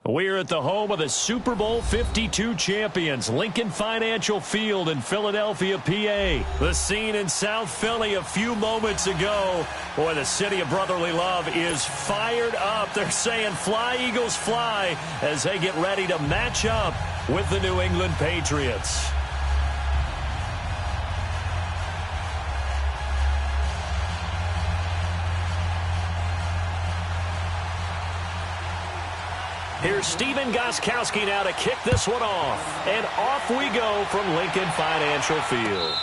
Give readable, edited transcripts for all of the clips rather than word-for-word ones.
We're at the home of the Super Bowl 52 champions, Lincoln Financial Field in Philadelphia, PA. The scene in South Philly a few moments ago. Boy, the city of brotherly love is fired up. They're saying fly, Eagles, fly, as they get ready to match up with the New England Patriots. Here's Steven Gostkowski now to kick this one off. And off we go from Lincoln Financial Field.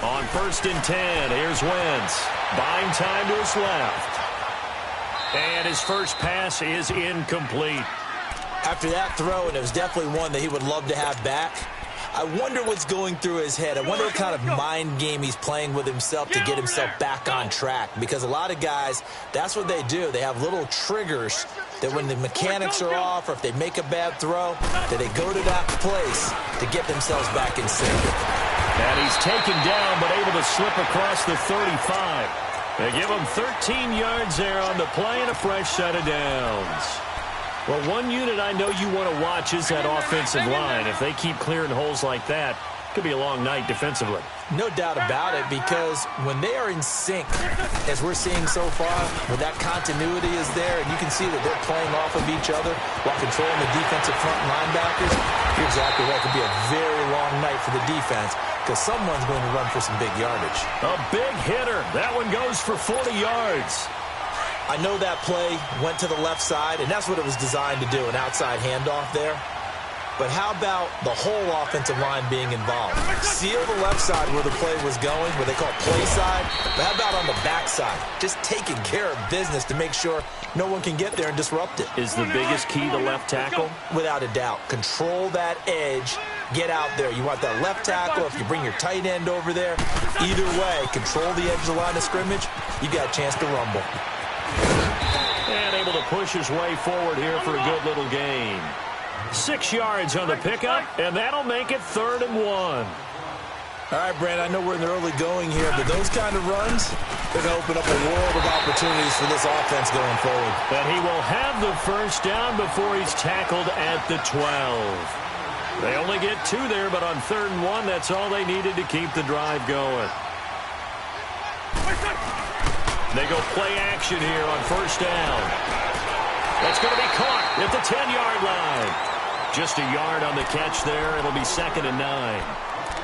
On 1st and 10, here's Wentz. Buying time to his left. And his first pass is incomplete. After that throw, and it was definitely one that he would love to have back, I wonder what's going through his head. I wonder what kind of mind game he's playing with himself to get himself back on track. Because a lot of guys, that's what they do. They have little triggers that when the mechanics are off or if they make a bad throw, that they go to that place to get themselves back in sync. And he's taken down, but able to slip across the 35. They give him 13 yards there on the play and a fresh set of downs. Well, one unit I know you want to watch is that offensive line. If they keep clearing holes like that, it could be a long night defensively. No doubt about it, because when they are in sync, as we're seeing so far, when that continuity is there, and you can see that they're playing off of each other while controlling the defensive front linebackers, you're exactly right. It could be a very long night for the defense, because someone's going to run for some big yardage. A big hitter. That one goes for 40 yards. I know that play went to the left side, and that's what it was designed to do, an outside handoff there. But how about the whole offensive line being involved? Seal the left side where the play was going, what they call play side. But how about on the back side? Just taking care of business to make sure no one can get there and disrupt it. Is the biggest key the left tackle? Without a doubt. Control that edge. Get out there. You want that left tackle. If you bring your tight end over there, either way, control the edge of the line of scrimmage, you got a chance to rumble. And able to push his way forward here for a good little gain. 6 yards on the pickup, and that'll make it 3rd and 1. All right, Brand, I know we're in the early going here, but those kind of runs, they're going to open up a world of opportunities for this offense going forward. And he will have the first down before he's tackled at the 12. They only get 2 there, but on 3rd and 1, that's all they needed to keep the drive going. They go play action here on 1st down. That's going to be caught at the 10-yard line. Just a yard on the catch there. It'll be 2nd and 9.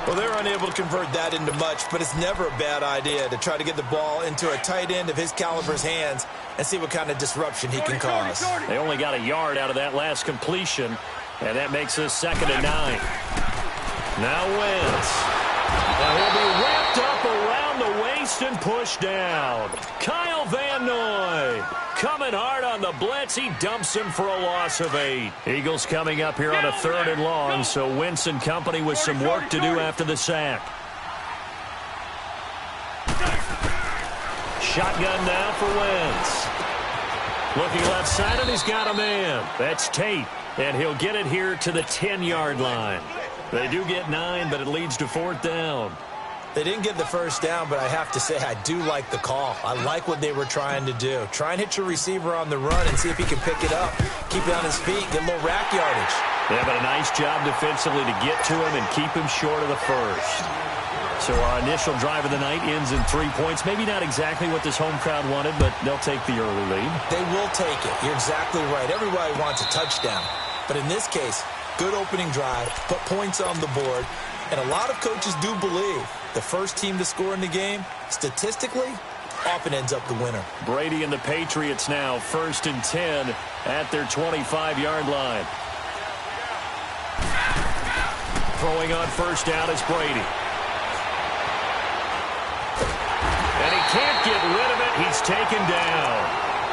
Well, they're unable to convert that into much, but it's never a bad idea to try to get the ball into a tight end of his caliber's hands and see what kind of disruption he can cause. They only got a yard out of that last completion, and that makes us 2nd and 9. Now Wentz. And he'll be wrapped up around the waist and pushed down. Kyle Van Noy coming hard on the blitz. He dumps him for a loss of 8. Eagles coming up here on a 3rd and long, so Wentz and company with some work to do after the sack. Shotgun now for Wentz. Looking left side, and he's got a man. That's Tate, and he'll get it here to the 10-yard line. They do get 9, but it leads to 4th down. They didn't get the first down, but I have to say I do like the call. I like what they were trying to do. Try and hit your receiver on the run and see if he can pick it up. Keep it on his feet, get a little rack yardage. Yeah, but a nice job defensively to get to him and keep him short of the first. So our initial drive of the night ends in 3 points. Maybe not exactly what this home crowd wanted, but they'll take the early lead. They will take it. You're exactly right. Everybody wants a touchdown. But in this case, good opening drive, put points on the board, and a lot of coaches do believe the first team to score in the game, statistically, often ends up the winner. Brady and the Patriots now 1st and 10 at their 25-yard line. Throwing on 1st down is Brady. can't get rid of it. He's taken down.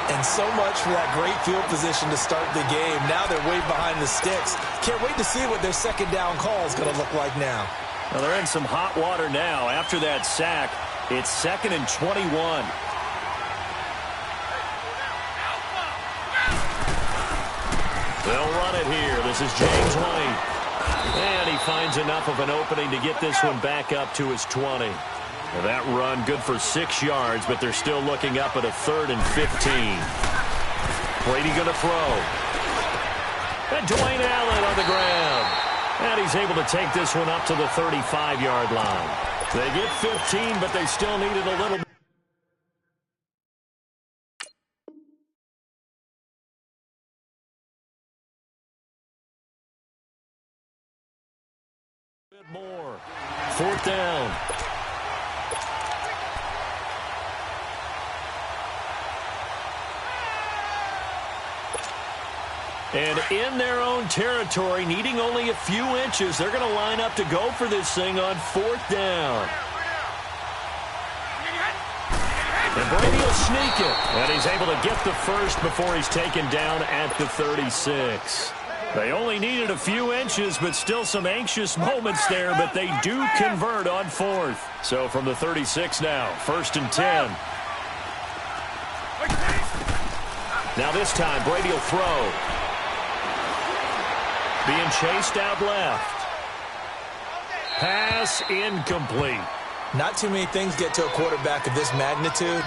And so much for that great field position to start the game. Now they're way behind the sticks. Can't wait to see what their second down call is going to look like now. Well, they're in some hot water now. After that sack, it's 2nd and 21. They'll run it here. This is James White. And he finds enough of an opening to get this one back up to his 20. Well, that run good for 6 yards, but they're still looking up at a 3rd and 15. Brady going to throw. And Dwayne Allen on the ground. And he's able to take this one up to the 35-yard line. They get 15, but they still needed a little bit more. 4th down. And in their own territory, needing only a few inches, they're going to line up to go for this thing on 4th down. And Brady will sneak it. And he's able to get the first before he's taken down at the 36. They only needed a few inches, but still some anxious moments there, but they do convert on 4th. So from the 36 now, 1st and 10. Now this time, Brady will throw. Being chased out left. Pass incomplete. Not too many things get to a quarterback of this magnitude,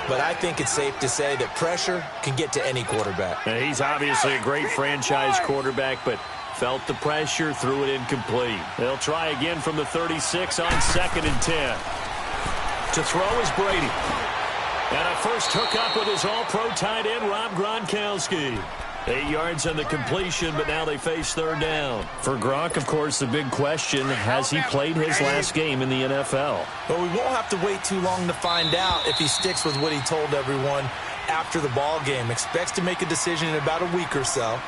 but I think it's safe to say that pressure can get to any quarterback. Now, he's obviously a great franchise quarterback, but felt the pressure, threw it incomplete. They'll try again from the 36 on 2nd and 10. To throw is Brady. And a first hookup with his all-pro tight end, Rob Gronkowski. 8 yards on the completion, but now they face 3rd down. For Gronk, of course, the big question, has he played his last game in the NFL? Well, we won't have to wait too long to find out if he sticks with what he told everyone after the ball game. Expects to make a decision in about a week or so.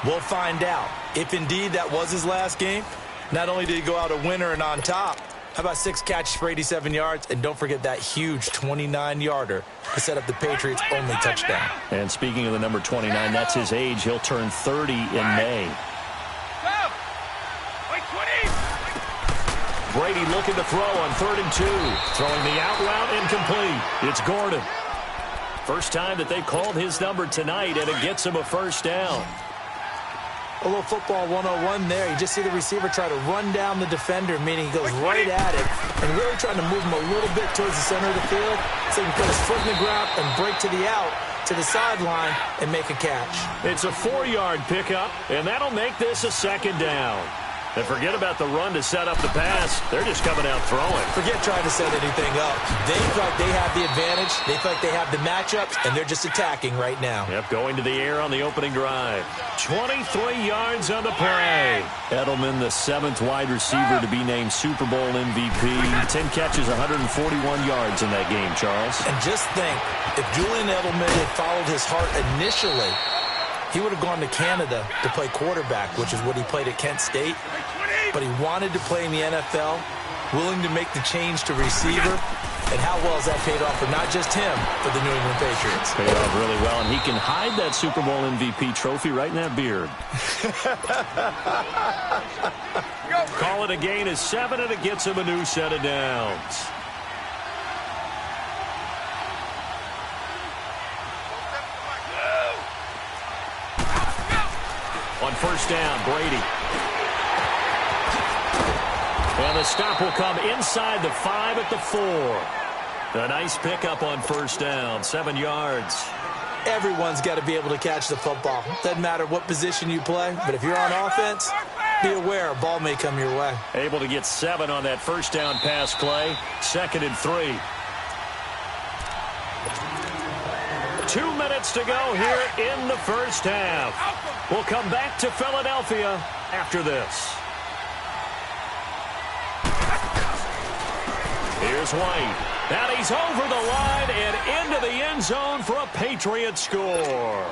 We'll find out. If indeed that was his last game, not only did he go out a winner and on top, how about 6 catches for 87 yards? And don't forget that huge 29-yarder to set up the Patriots' only touchdown. And speaking of the number 29, that's his age. He'll turn 30 in May. Brady looking to throw on 3rd and 2. Throwing the out route incomplete. It's Gordon. First time that they called his number tonight, and it gets him a first down. A little football 101 there. You just see the receiver try to run down the defender, meaning he goes right at it and really trying to move him a little bit towards the center of the field so he can put his foot in the ground and break to the out, to the sideline, and make a catch. It's a 4-yard pickup, and that'll make this a 2nd down. And forget about the run to set up the pass. They're just coming out throwing. Forget trying to set anything up. They feel like they have the advantage. They feel like they have the matchups, and they're just attacking right now. Yep, going to the air on the opening drive. 23 yards on the play. Edelman, the 7th wide receiver to be named Super Bowl MVP. 10 catches, 141 yards in that game, Charles. And just think, if Julian Edelman had followed his heart initially, he would have gone to Canada to play quarterback, which is what he played at Kent State. But he wanted to play in the NFL, willing to make the change to receiver. And how well has that paid off for not just him, but the New England Patriots? Paid off really well, and he can hide that Super Bowl MVP trophy right in that beard. Call it a gain of 7, and it gets him a new set of downs. On 1st down, Brady. And the stop will come inside the 5 at the 4. A nice pickup on 1st down, 7 yards. Everyone's got to be able to catch the football. Doesn't matter what position you play, but if you're on offense, be aware a ball may come your way. Able to get 7 on that 1st down pass play, 2nd and 3. 2 minutes to go here in the first half. We'll come back to Philadelphia after this. Here's White. And he's over the line and into the end zone for a Patriot score.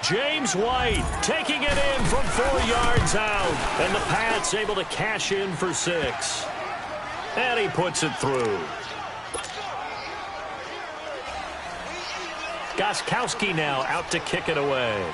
James White taking it in from 4 yards out. And the Pats able to cash in for 6. And he puts it through. Gostkowski now out to kick it away.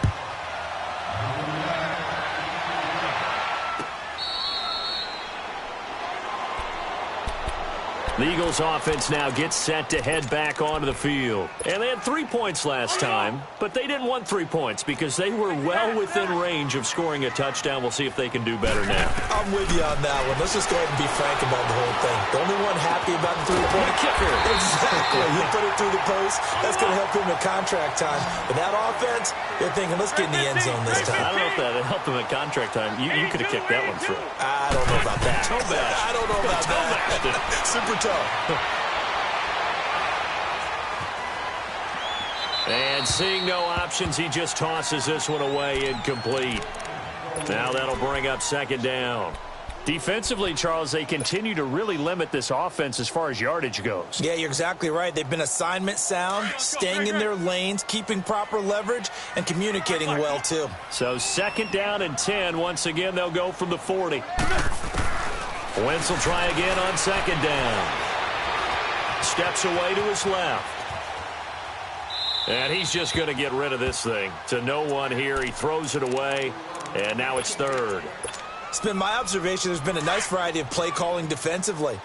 The Eagles offense now gets set to head back onto the field. And they had 3 points last time, but they didn't want 3 points because they were well within range of scoring a touchdown. We'll see if they can do better now. I'm with you on that one. Let's just go ahead and be frank about the whole thing. The only one happy about the three-point kicker. Exactly. You put it through the post. That's going to help him at contract time. But that offense, they're thinking, let's get in the end zone this time. I don't know if that helped him at contract time. You could have kicked that one through. I don't know about that. I don't know about that. Super tough. And seeing no options, he just tosses this one away, incomplete. Now that'll bring up second down. Defensively, Charles, they continue to really limit this offense as far as yardage goes. Yeah, you're exactly right. They've been assignment sound, staying in their lanes, keeping proper leverage, and communicating well, too. So second down and 10. Once again, they'll go from the 40. Wentz will try again on second down. Steps away to his left. And he's just going to get rid of this thing. To no one here. He throws it away, and now it's third. It's been my observation there's been a nice variety of play calling defensively.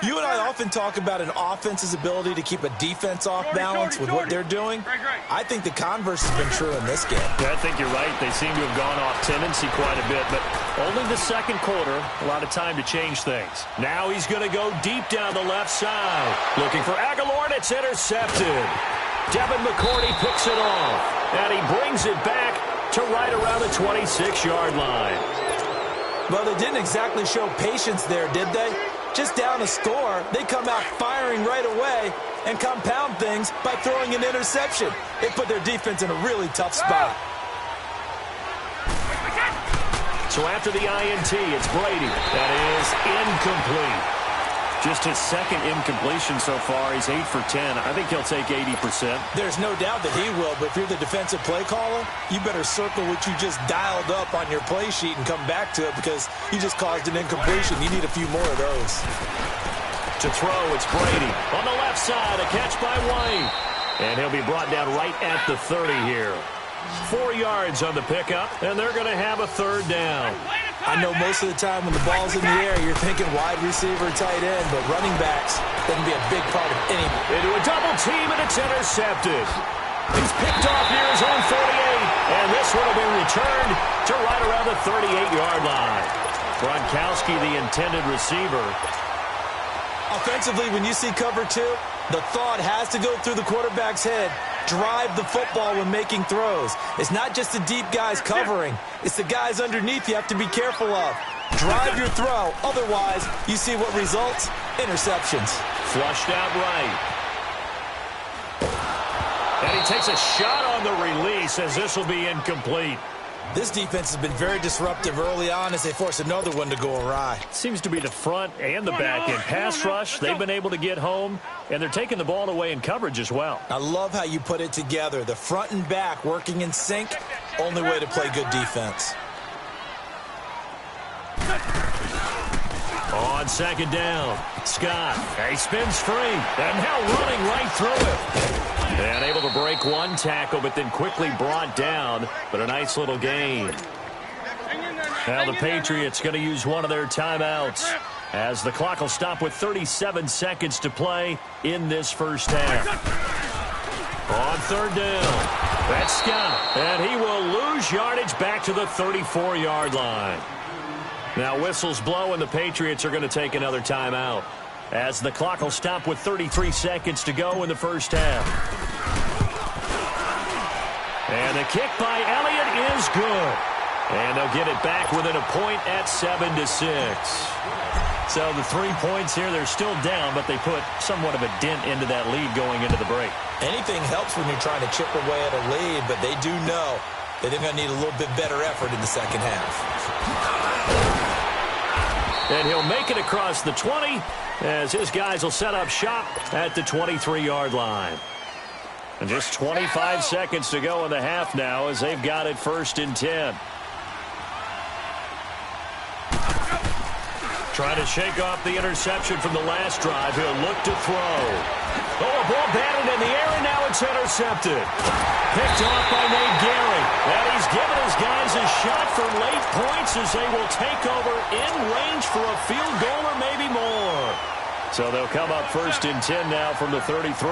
You and I often talk about an offense's ability to keep a defense off balance with what they're doing. I think the converse has been true in this game. Yeah, I think you're right. They seem to have gone off tendency quite a bit, but only the second quarter, a lot of time to change things. Now he's going to go deep down the left side. Looking for Aguilar, and it's intercepted. Devin McCourty picks it off, and he brings it back to right around the 26-yard line. Well, they didn't exactly show patience there, did they? Just down a score, they come out firing right away and compound things by throwing an interception. It put their defense in a really tough spot. So after the INT, it's Brady. That is incomplete. Just his second incompletion so far. He's 8 for 10. I think he'll take 80%. There's no doubt that he will, but if you're the defensive play caller, you better circle what you just dialed up on your play sheet and come back to it because you just caused an incompletion. You need a few more of those. To throw, it's Brady. On the left side, a catch by White. And he'll be brought down right at the 30 here. 4 yards on the pickup, and they're going to have a third down. I know most of the time when the ball's in the air, you're thinking wide receiver, tight end, but running backs can be a big part of any. Into a double team, and it's intercepted. He's picked off near his own 48, and this one will be returned to right around the 38-yard line. Gronkowski, the intended receiver. Offensively, when you see cover two, the thought has to go through the quarterback's head. Drive the football when making throws. It's not just the deep guys covering. It's the guys underneath you have to be careful of. Drive your throw. Otherwise, you see what results? Interceptions. Flushed out right. And he takes a shot on the release as this will be incomplete. This defense has been very disruptive early on as they force another one to go awry. Seems to be the front and the back end. Pass rush, they've been able to get home, and they're taking the ball away in coverage as well. I love how you put it together. The front and back working in sync, only way to play good defense. On second down, Scott, he spins free, and now running right through it. And able to break one tackle, but then quickly brought down, but a nice little gain. Now the Patriots going to use one of their timeouts as the clock will stop with 37 seconds to play in this first half. On third down, that's Scott, and he will lose yardage back to the 34-yard line. Now whistles blow, and the Patriots are going to take another timeout as the clock will stop with 33 seconds to go in the first half. And the kick by Elliott is good. And they'll get it back within a point at 7-6. So the 3 points here, they're still down, but they put somewhat of a dent into that lead going into the break. Anything helps when you're trying to chip away at a lead, but they do know that they're going to need a little bit better effort in the second half. And he'll make it across the 20 as his guys will set up shop at the 23-yard line. And just 25 seconds to go in the half now as they've got it 1st and 10. Trying to shake off the interception from the last drive. He'll look to throw. Oh, a ball batted in the air, and now it's intercepted. Picked off by Nate Gehring. And he's given his guys a shot for late points as they will take over in range for a field goal or maybe more. So they'll come up 1st and 10 now from the 33.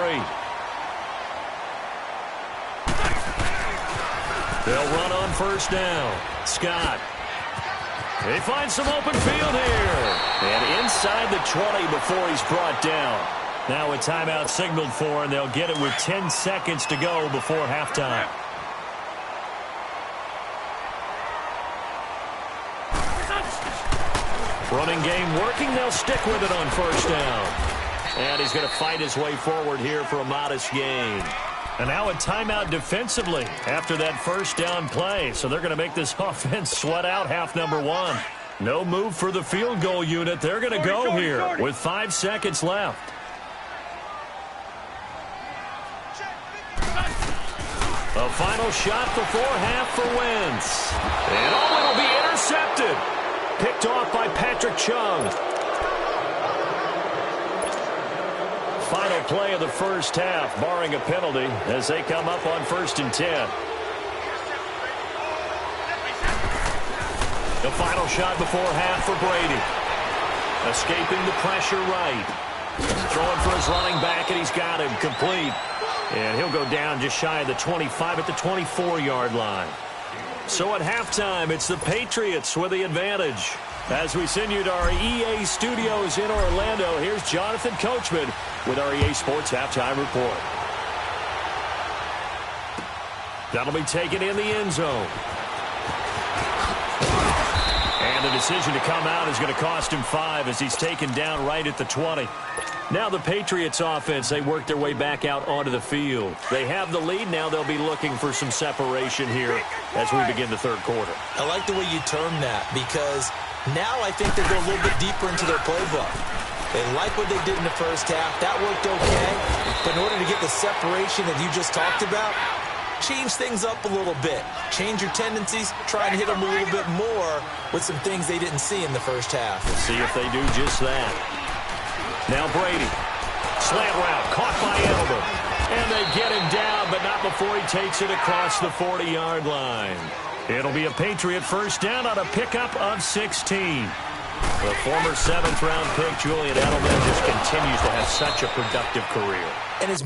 They'll run on 1st down. Scott. He finds some open field here. And inside the 20 before he's brought down. Now a timeout signaled for, and they'll get it with 10 seconds to go before halftime. Running game working. They'll stick with it on 1st down. And he's going to fight his way forward here for a modest gain. And now a timeout defensively after that 1st down play. So they're going to make this offense sweat out half number 1. No move for the field goal unit. They're going to go here with 5 seconds left. A final shot before half for Wentz. And it'll be intercepted. Picked off by Patrick Chung. Final play of the 1st half, barring a penalty, as they come up on 1st and 10. The final shot before half for Brady. Escaping the pressure right. Throwing for his running back, and he's got him complete. And he'll go down just shy of the 25 at the 24-yard line. So at halftime, it's the Patriots with the advantage. As we send you to our EA studios in Orlando, here's Jonathan Coachman with our EA Sports Halftime Report. That'll be taken in the end zone. And the decision to come out is going to cost him 5 as he's taken down right at the 20. Now the Patriots offense, they work their way back out onto the field. They have the lead. Now they'll be looking for some separation here as we begin the 3rd quarter. I like the way you term that because now I think they go a little bit deeper into their playbook. They like what they did in the 1st half. That worked okay. But in order to get the separation that you just talked about, change things up a little bit. Change your tendencies. Try and hit them a little bit more with some things they didn't see in the 1st half. Let's see if they do just that. Now Brady. Slant route. Caught by Edelman. And they get him down, but not before he takes it across the 40-yard line. It'll be a Patriot 1st down on a pickup of 16. The former 7th-round pick, Julian Edelman, just continues to have such a productive career. And his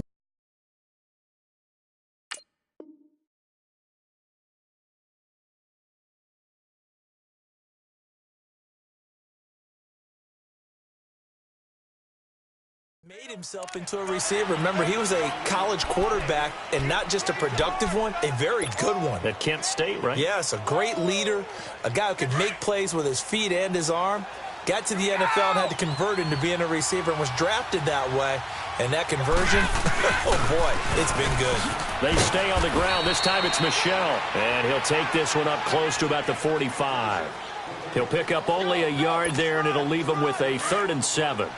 made himself into a receiver. Remember, he was a college quarterback, and not just a productive one, a very good one. At Kent State, right? Yes, a great leader, a guy who could make plays with his feet and his arm. Got to the NFL and had to convert into being a receiver and was drafted that way. And that conversion, oh boy, it's been good. They stay on the ground. This time it's Michel. And he'll take this one up close to about the 45. He'll pick up only a yard there, and it'll leave him with a 3rd and 7.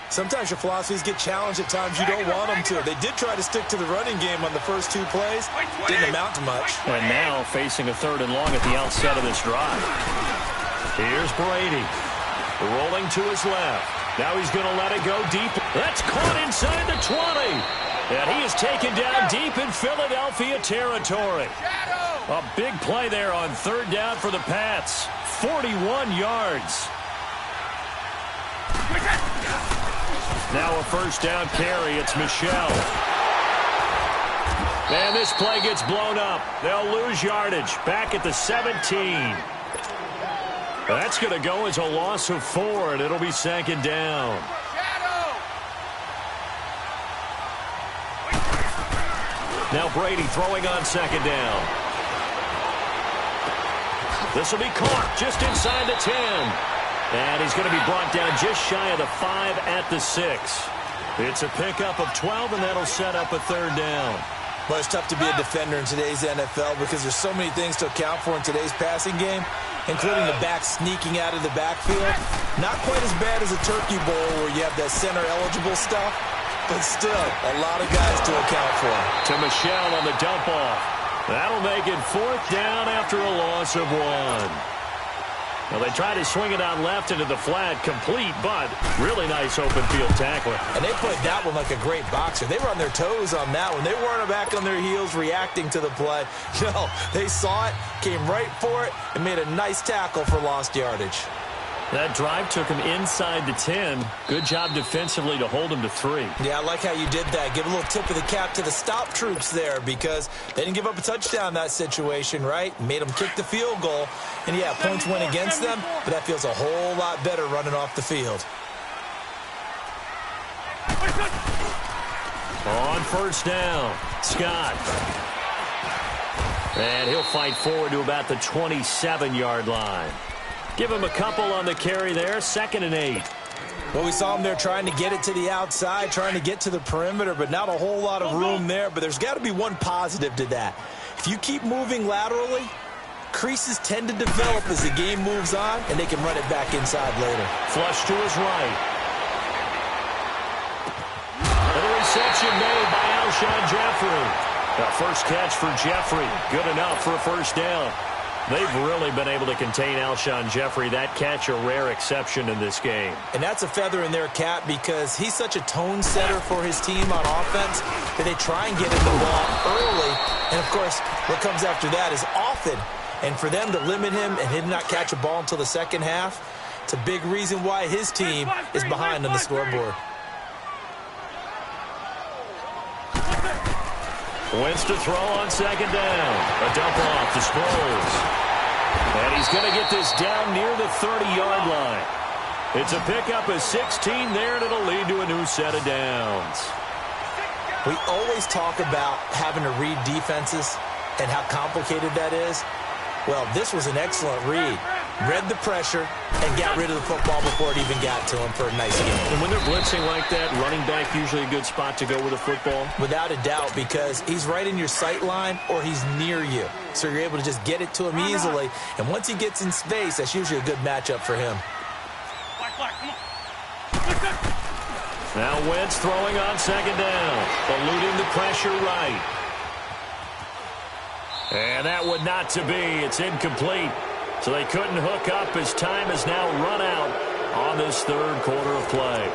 Sometimes your philosophies get challenged at times you don't want them to. They did try to stick to the running game on the first 2 plays. Didn't amount to much. And now facing a 3rd and long at the outset of this drive. Here's Brady. Rolling to his left. Now he's going to let it go deep. That's caught inside the 20. And he is taken down deep in Philadelphia territory. A big play there on 3rd down for the Pats. 41 yards. Now a 1st down carry. It's Michel. And this play gets blown up. They'll lose yardage. Back at the 17. That's going to go as a loss of 4, and it'll be 2nd down. Now Brady throwing on 2nd down. This will be caught just inside the 10. And he's going to be brought down just shy of the 5 at the 6. It's a pickup of 12, and that'll set up a 3rd down. Well, it's tough to be a defender in today's NFL because there's so many things to account for in today's passing game, including the back sneaking out of the backfield. Not quite as bad as a turkey bowl where you have that center-eligible stuff, but still a lot of guys to account for. To Michel on the dump-off. That'll make it 4th down after a loss of 1. Well, they try to swing it on left into the flat, complete, but really nice open field tackling. And they played that one like a great boxer. They were on their toes on that one. They weren't back on their heels reacting to the play. No, they saw it, came right for it, and made a nice tackle for lost yardage. That drive took him inside the 10. Good job defensively to hold him to 3. Yeah, I like how you did that. Give a little tip of the cap to the stop troops there because they didn't give up a touchdown in that situation, right? Made them kick the field goal. And, yeah, points went against them, but that feels a whole lot better running off the field. On first down, Scott. And he'll fight forward to about the 27-yard line. Give him a couple on the carry there, 2nd and 8. Well, we saw him there trying to get it to the outside, trying to get to the perimeter, but not a whole lot of room there. But there's got to be one positive to that. If you keep moving laterally, creases tend to develop as the game moves on, and they can run it back inside later. Flush to his right. And the reception made by Alshon Jeffrey. The first catch for Jeffrey. Good enough for a first down. They've really been able to contain Alshon Jeffrey. That catch a rare exception in this game. And that's a feather in their cap because he's such a tone setter for his team on offense that they try and get him the ball early. And, of course, what comes after that is often. And for them to limit him and him not catch a ball until the second half, it's a big reason why his team is behind on the scoreboard. Wentz to throw on 2nd down. A dump off to Sproles. And he's going to get this down near the 30-yard line. It's a pickup of 16 there, and it'll lead to a new set of downs. We always talk about having to read defenses and how complicated that is. Well, this was an excellent read. Read the pressure and got rid of the football before it even got to him for a nice game. And when they're blitzing like that, running back usually a good spot to go with the football? Without a doubt, because he's right in your sight line or he's near you. So you're able to just get it to him easily. And once he gets in space, that's usually a good matchup for him. Now Wentz throwing on 2nd down, eluding the pressure right. And that would not to be. It's incomplete. So they couldn't hook up as time has now run out on this 3rd quarter of play.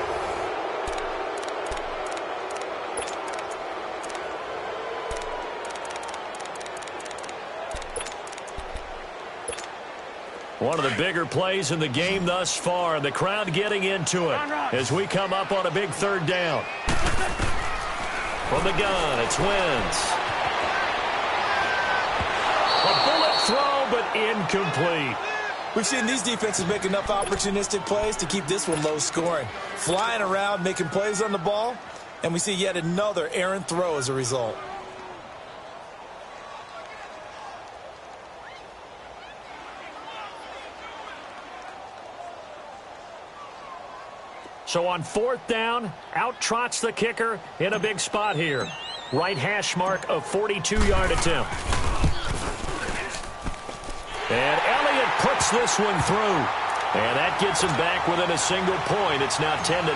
One of the bigger plays in the game thus far, and the crowd getting into it as we come up on a big 3rd down. From the gun, it's Wentz. A bullet throw, but incomplete. We've seen these defenses make enough opportunistic plays to keep this one low scoring. Flying around, making plays on the ball, and we see yet another errant throw as a result. So on 4th down, out trots the kicker in a big spot here. Right hash mark of 42-yard attempt. And Elliott puts this one through. And that gets him back within a single point. It's now 10-9.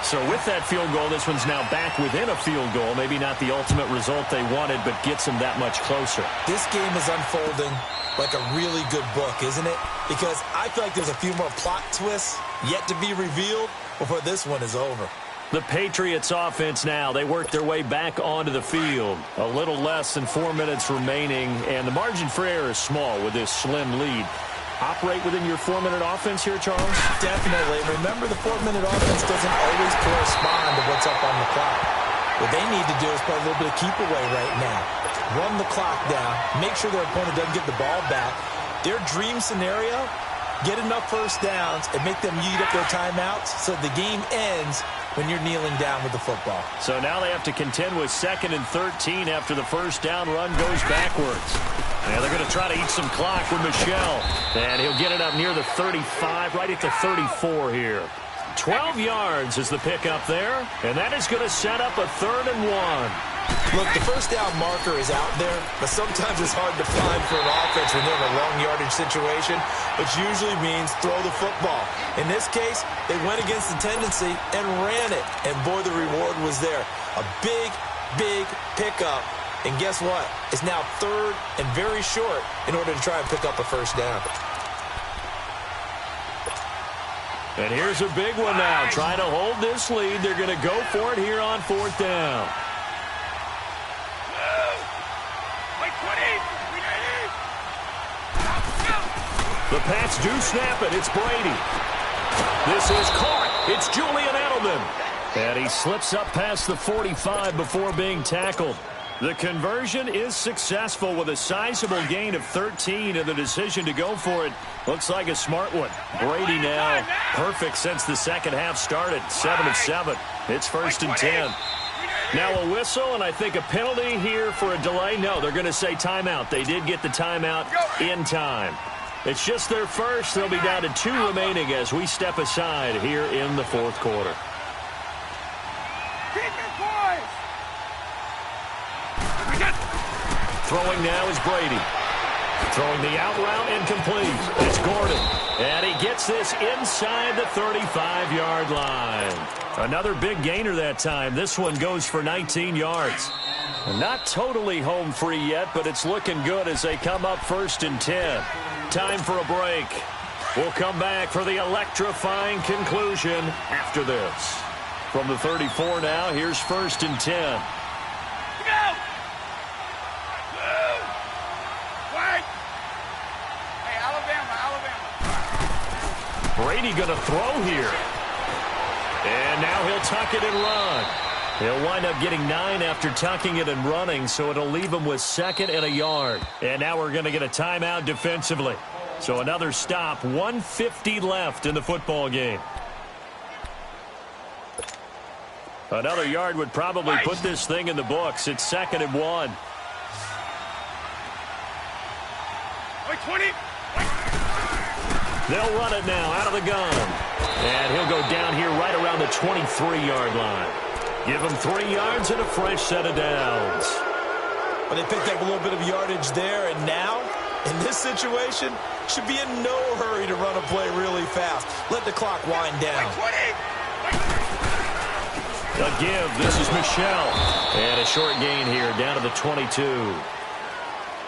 So with that field goal, this one's now back within a field goal. Maybe not the ultimate result they wanted, but gets them that much closer. This game is unfolding like a really good book, isn't it? Because I feel like there's a few more plot twists yet to be revealed before this one is over. The Patriots offense now, they work their way back onto the field. A little less than 4 minutes remaining, and the margin for error is small with this slim lead. Operate within your 4-minute offense here, Charles? Definitely. Remember, the 4-minute offense doesn't always correspond to what's up on the clock. What they need to do is play a little bit of keep away right now. Run the clock down. Make sure their opponent doesn't get the ball back. Their dream scenario, get enough first downs and make them eat up their timeouts so the game ends when you're kneeling down with the football. So now they have to contend with 2nd and 13 after the first down run goes backwards. And they're going to try to eat some clock with Michel. And he'll get it up near the 35, right at the 34 here. 12 yards is the pickup there. And that is going to set up a 3rd and 1. Look, the first down marker is out there, but sometimes it's hard to find for an offense when they're in a long yardage situation, which usually means throw the football. In this case, they went against the tendency and ran it, and boy, the reward was there. A big, big pickup, and guess what? It's now 3rd and very short in order to try and pick up a first down. And here's a big one now. Trying to hold this lead. They're going to go for it here on 4th down. The Pats do snap it. It's Brady. This is caught. It's Julian Edelman. And he slips up past the 45 before being tackled. The conversion is successful with a sizable gain of 13, and the decision to go for it looks like a smart one. Brady now perfect since the second half started. 7 of 7. It's 1st and 10. Now a whistle, and I think a penalty here for a delay. No, they're going to say timeout. They did get the timeout in time. It's just their first. They'll be down to 2 remaining as we step aside here in the 4th quarter. Throwing now is Brady. Throwing the out route incomplete. It's Gordon. And he gets this inside the 35-yard line. Another big gainer that time. This one goes for 19 yards. Not totally home free yet, but it's looking good as they come up 1st and 10. Time for a break. We'll come back for the electrifying conclusion after this. From the 34 now, here's 1st and 10. Brady going to throw here. And now he'll tuck it and run. He'll wind up getting 9 after tucking it and running, so it'll leave him with 2nd and a yard. And now we're going to get a timeout defensively. So another stop, 1:50 left in the football game. Another yard would probably put this thing in the books. It's 2nd and 1. 20. They'll run it now out of the gun. And he'll go down here right around the 23-yard line. Give him 3 yards and a fresh set of downs. Well, they picked up a little bit of yardage there, and now, in this situation, should be in no hurry to run a play really fast. Let the clock wind down. A give. This is Michelle. And a short gain here down to the 22.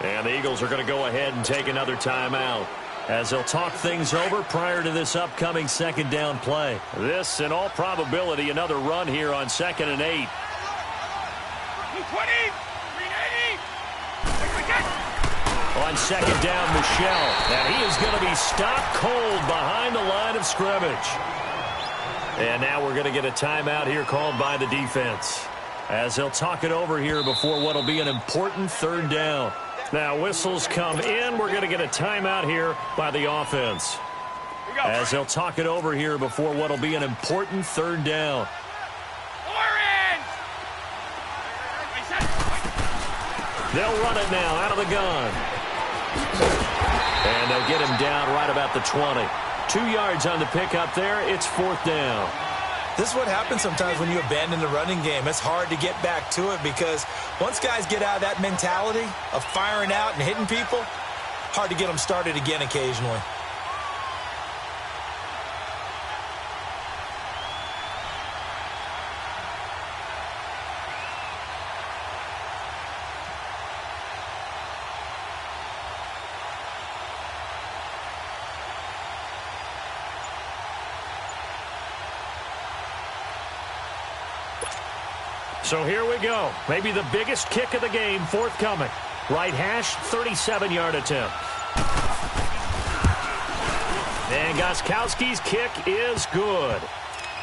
And the Eagles are going to go ahead and take another timeout as they'll talk things over prior to this upcoming 2nd down play. This, in all probability, another run here on 2nd and 8. 20. On 2nd down, Michelle. And he is going to be stopped cold behind the line of scrimmage. And now we're going to get a timeout here called by the defense as they'll talk it over here before what will be an important 3rd down. Now whistles come in. We're going to get a timeout here by the offense as they'll talk it over here before what will be an important 3rd down. They'll run it now out of the gun. And they'll get him down right about the 20. 2 yards on the pickup there. It's 4th down. This is what happens sometimes when you abandon the running game. It's hard to get back to it because once guys get out of that mentality of firing out and hitting people, hard to get them started again occasionally. So here we go. Maybe the biggest kick of the game forthcoming. Right hash, 37-yard attempt. And Gostkowski's kick is good.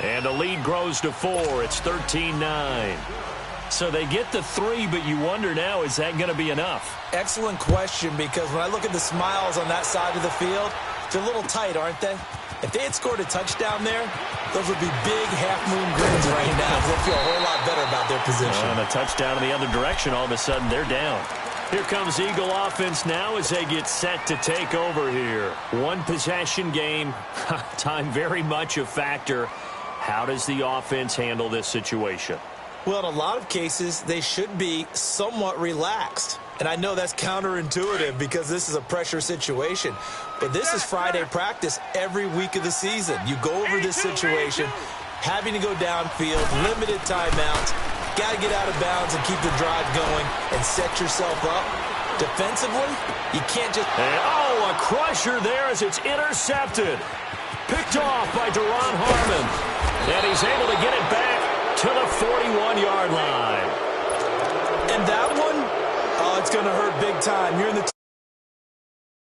And the lead grows to 4. It's 13-9. So they get the 3, but you wonder now, is that going to be enough? Excellent question, because when I look at the smiles on that side of the field, they're a little tight, aren't they? If they had scored a touchdown there, those would be big half-moon grins right now. They'll feel a whole lot better about their position. And a touchdown in the other direction, all of a sudden they're down. Here comes Eagle offense now as they get set to take over here. One possession game, time very much a factor. How does the offense handle this situation? Well, in a lot of cases, they should be somewhat relaxed. And I know that's counterintuitive because this is a pressure situation. But this is Friday practice every week of the season. You go over this situation, having to go downfield, limited timeouts, got to get out of bounds and keep the drive going and set yourself up. Defensively, you can't just... And, oh, a crusher there as it's intercepted. Picked picked off by Duron Harmon. And he's able to get it back to the 41-yard line. And that one, oh, it's going to hurt big time. You're in the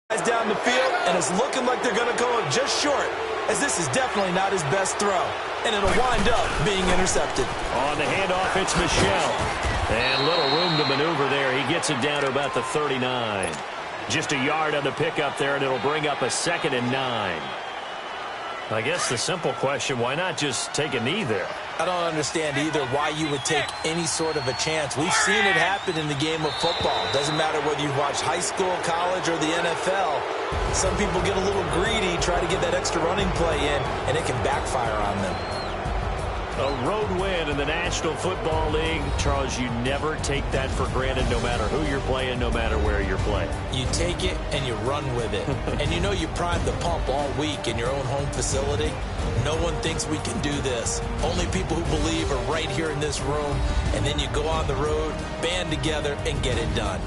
guys down the field, and it's looking like they're going to go just short, as this is definitely not his best throw. And it'll wind up being intercepted. On the handoff, it's Michel. And little room to maneuver there. He gets it down to about the 39. Just a yard on the pickup there, and it'll bring up a 2nd and 9. I guess the simple question, why not just take a knee there? I don't understand either why you would take any sort of a chance. We've seen it happen in the game of football. Doesn't matter whether you watch high school, college, or the NFL. Some people get a little greedy, try to get that extra running play in, and it can backfire on them. A road win in the National Football League. Charles, you never take that for granted no matter who you're playing, no matter where you're playing. You take it and you run with it. And you know you primed the pump all week in your own home facility. No one thinks we can do this. Only people who believe are right here in this room. And then you go on the road, band together, and get it done.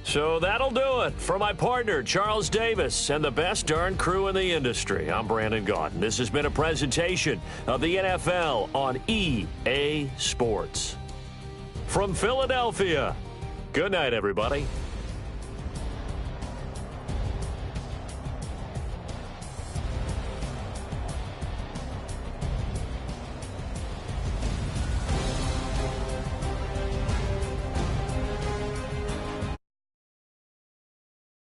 So that'll do it for my partner, Charles Davis, and the best darn crew in the industry. I'm Brandon Gaudin. This has been a presentation of the NFL on EA Sports. From Philadelphia, good night, everybody.